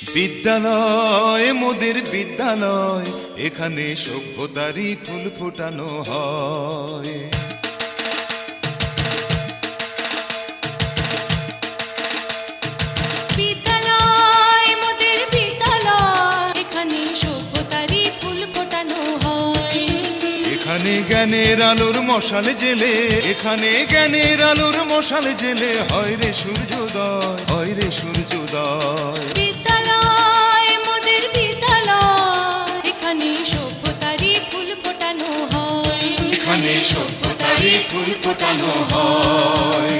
বিদ্যালয় মোদের বিদ্যালয়, এখানে সভ্যতারই ফুল ফোটানো হয়। বিদ্যালয় মোদের বিদ্যালয়, এখানে সভ্যতারই ফুল ফোটানো হয়। এখানে জ্ঞানের আলোর মশাল জেলে, এখানে জ্ঞানের আলোর মশাল জেলে হয় রে সূর্যোদয়, হয় রে সূর্যোদয়। বিদ্যালয় মোদের বিদ্যালয়, এখানে সভ্যতারই ফুল ফোটানো হয়। এখানে সভ্যতারই ফুল ফোটানো হয়।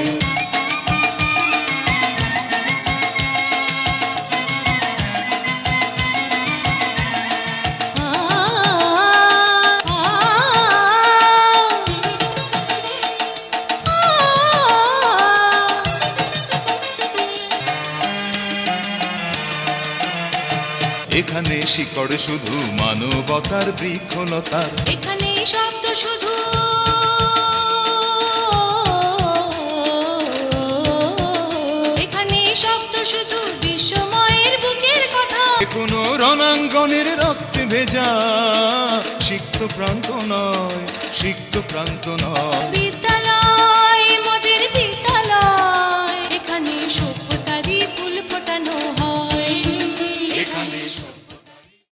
এখানে শিকড় শুধু মানবতার বৃক্ষলতার, এখানে শব্দ শুধু এখানে শব্দ শুধু বিশ্বময়ের বুকের কথা। কোনো রণাঙ্গনের রক্তে ভেজা সিক্ত প্রান্ত নয়, সিক্ত প্রান্ত নয়।